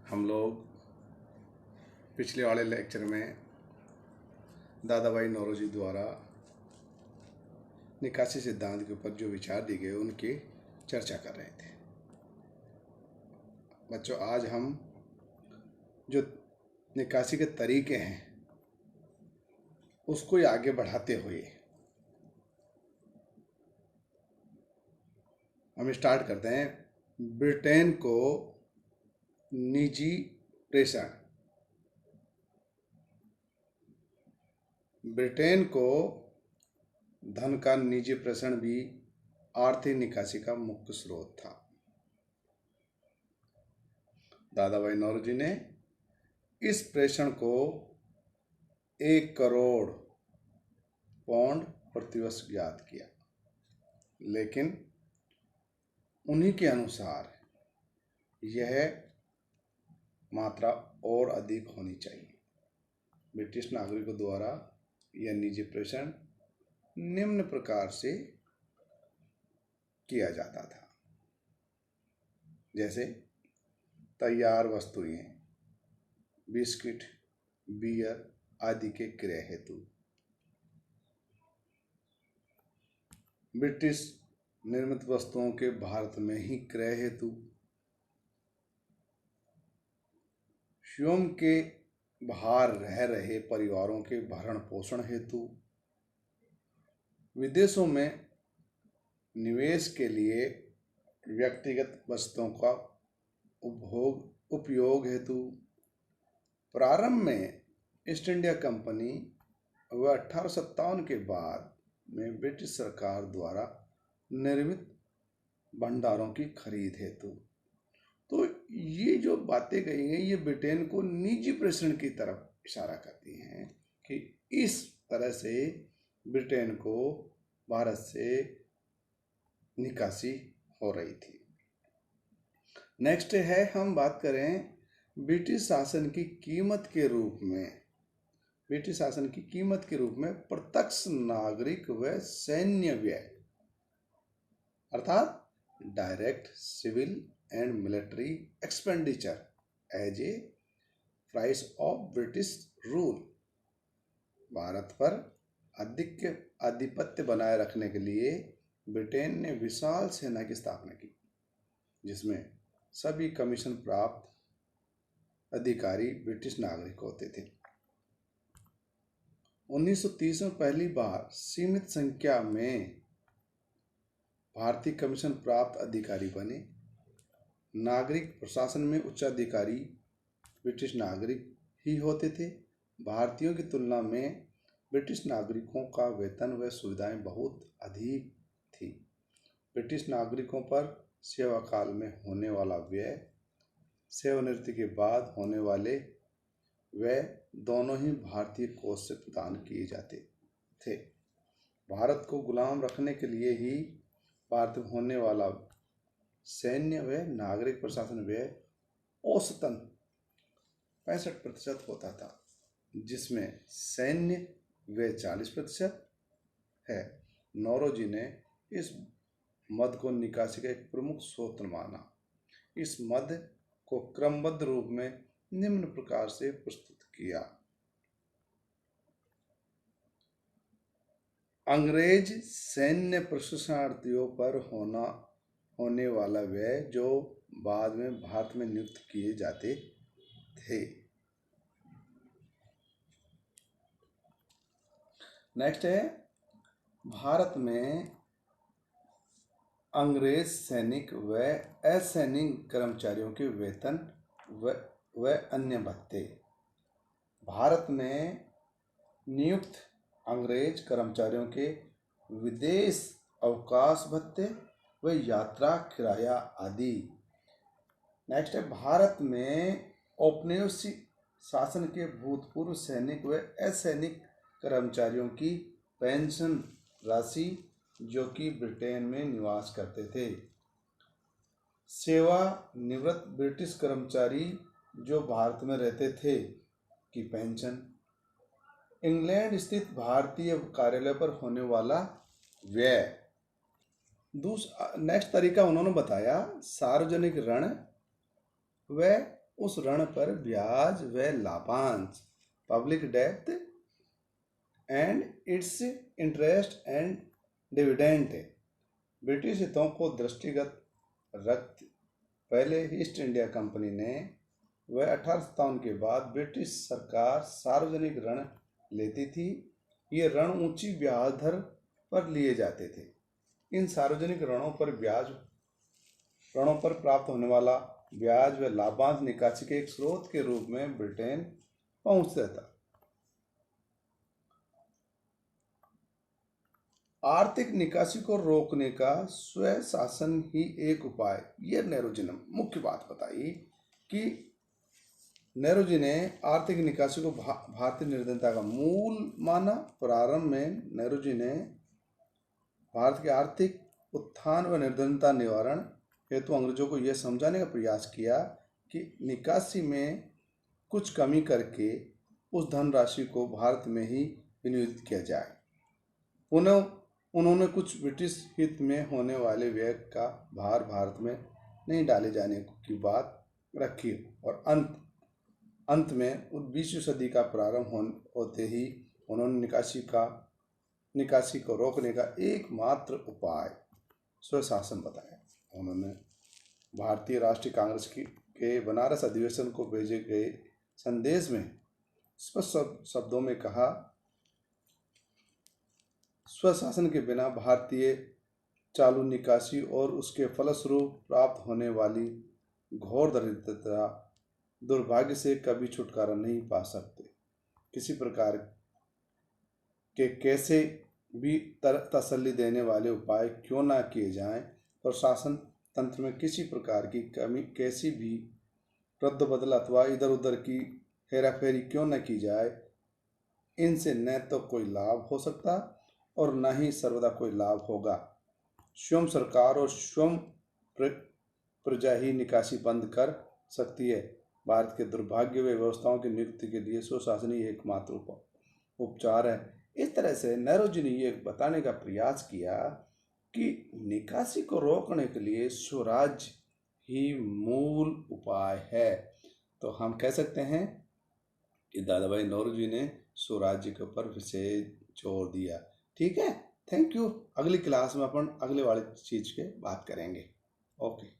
हम लोग पिछले वाले लेक्चर में दादा भाई नौरोजी द्वारा निकासी सिद्धांत के ऊपर जो विचार दिए गए उनकी चर्चा कर रहे थे। बच्चों, आज हम जो निकासी के तरीके हैं उसको आगे बढ़ाते हुए हम स्टार्ट करते हैं। ब्रिटेन को निजी प्रेषण, ब्रिटेन को धन का निजी प्रेषण भी आर्थिक निकासी का मुख्य स्रोत था। दादा भाई नौरोजी ने इस प्रेषण को 1 करोड़ पाउंड प्रतिवर्ष ज्ञात किया, लेकिन उन्हीं के अनुसार यह मात्रा और अधिक होनी चाहिए। ब्रिटिश नागरिकों द्वारा यह निजी प्रेषण निम्न प्रकार से किया जाता था, जैसे तैयार वस्तुएं, बिस्किट, बियर आदि के क्रय हेतु, ब्रिटिश निर्मित वस्तुओं के भारत में ही क्रय हेतु, स्वयं के बाहर रह रहे परिवारों के भरण पोषण हेतु, विदेशों में निवेश के लिए व्यक्तिगत वस्तुओं का उपयोग हेतु। प्रारंभ में ईस्ट इंडिया कंपनी व 1857 के बाद में ब्रिटिश सरकार द्वारा निर्मित भंडारों की खरीद हेतु। तो ये जो बातें कही हैं ये ब्रिटेन को निजी प्रेषण की तरफ इशारा करती हैं कि इस तरह से ब्रिटेन को भारत से निकासी हो रही थी। नेक्स्ट है, हम बात करें ब्रिटिश शासन की कीमत के रूप में। ब्रिटिश शासन की कीमत के रूप में प्रत्यक्ष नागरिक व सैन्य व्यय अर्थात direct civil and military expenditure as a price of British rule. Bharat पर आधिपत्य बनाए रखने के लिए ब्रिटेन ने विशाल सेना की स्थापना की, जिसमें सभी कमीशन प्राप्त अधिकारी ब्रिटिश नागरिक होते थे। 1930 में पहली बार सीमित संख्या में भारतीय कमीशन प्राप्त अधिकारी बने। नागरिक प्रशासन में उच्चाधिकारी ब्रिटिश नागरिक ही होते थे। भारतीयों की तुलना में ब्रिटिश नागरिकों का वेतन व सुविधाएं बहुत अधिक थी। ब्रिटिश नागरिकों पर सेवा काल में होने वाला व्यय, सेवानिवृत्ति के बाद होने वाले व्यय दोनों ही भारतीय कोष से प्रदान किए जाते थे। भारत को गुलाम रखने के लिए ही भारत में होने वाला सैन्य व नागरिक प्रशासन व्यय औसतन 65% होता था, जिसमें सैन्य व्यय 40% है। नौरोजी ने इस मद को निकासी का एक प्रमुख स्रोत माना। इस मद को क्रमबद्ध रूप में निम्न प्रकार से प्रस्तुत किया। अंग्रेज सैन्य प्रशिक्षणार्थियों पर होने वाला व्यय जो बाद में भारत में नियुक्त किए जाते थे। नेक्स्ट है, भारत में अंग्रेज सैनिक व असैनिक कर्मचारियों के वेतन व अन्य भत्ते। भारत में नियुक्त अंग्रेज कर्मचारियों के विदेश अवकाश भत्ते व यात्रा किराया आदि। नेक्स्ट है, भारत में औपनिवेशिक शासन के भूतपूर्व सैनिक व असैनिक कर्मचारियों की पेंशन राशि जो कि ब्रिटेन में निवास करते थे। सेवानिवृत्त ब्रिटिश कर्मचारी जो भारत में रहते थे की पेंशन, इंग्लैंड स्थित भारतीय कार्यालय पर होने वाला व्यय। नेक्स्ट तरीका उन्होंने बताया, सार्वजनिक ऋण व उस ऋण पर ब्याज व लाभांश, public depth and it's interest and dividend है। ब्रिटिश हितों को दृष्टिगत रख पहले ईस्ट इंडिया कंपनी ने व 1857 के बाद ब्रिटिश सरकार सार्वजनिक ऋण लेती थी। ये ऋण ऊंची ब्याज दर पर लिए जाते थे। इन सार्वजनिक ऋणों पर प्राप्त होने वाला ब्याज व लाभांश निकासी के एक स्रोत के रूप में ब्रिटेन पहुंचता था। आर्थिक निकासी को रोकने का स्वशासन ही एक उपाय, ये नेहरू जी ने मुख्य बात बताई कि नेहरू जी ने आर्थिक निकासी को भारतीय निर्धनता का मूल माना। प्रारंभ में नेहरू जी ने भारत के आर्थिक उत्थान व निर्धनता निवारण हेतु अंग्रेजों को यह समझाने का प्रयास किया कि निकासी में कुछ कमी करके उस धनराशि को भारत में ही विनियोजित किया जाए। उन्होंने कुछ ब्रिटिश हित में होने वाले व्यय का भार भारत में नहीं डाले जाने की बात रखी और अंत में 20वीं सदी का प्रारंभ होते ही उन्होंने निकासी को रोकने का एकमात्र उपाय स्वशासन बताया। उन्होंने भारतीय राष्ट्रीय कांग्रेस के बनारस अधिवेशन को भेजे गए संदेश में स्पष्ट शब्दों में कहा, स्वशासन के बिना भारतीय चालू निकासी और उसके फलस्वरूप प्राप्त होने वाली घोर दरिद्रता दुर्भाग्य से कभी छुटकारा नहीं पा सकते। किसी प्रकार के कैसे भी तसल्ली देने वाले उपाय क्यों ना किए जाएं, प्रशासन तंत्र में किसी प्रकार की कमी, कैसी भी रद्द-बदल अथवा इधर उधर की हेराफेरी क्यों न की जाए, इनसे न तो कोई लाभ हो सकता और न ही सर्वदा कोई लाभ होगा। स्वयं सरकार और स्वयं प्रजा ही निकासी बंद कर सकती है। भारत के दुर्भाग्य व व्यवस्थाओं की नियुक्ति के लिए स्वशासन ही एकमात्र उपचार है। इस तरह से नेहरू जी ने ये बताने का प्रयास किया कि निकासी को रोकने के लिए स्वराज्य ही मूल उपाय है। तो हम कह सकते हैं कि दादा भाई नेहरू जी ने स्वराज्य के ऊपर विशेष जोर दिया। ठीक है, थैंक यू। अगली क्लास में अपन अगले वाली चीज के बात करेंगे। ओके।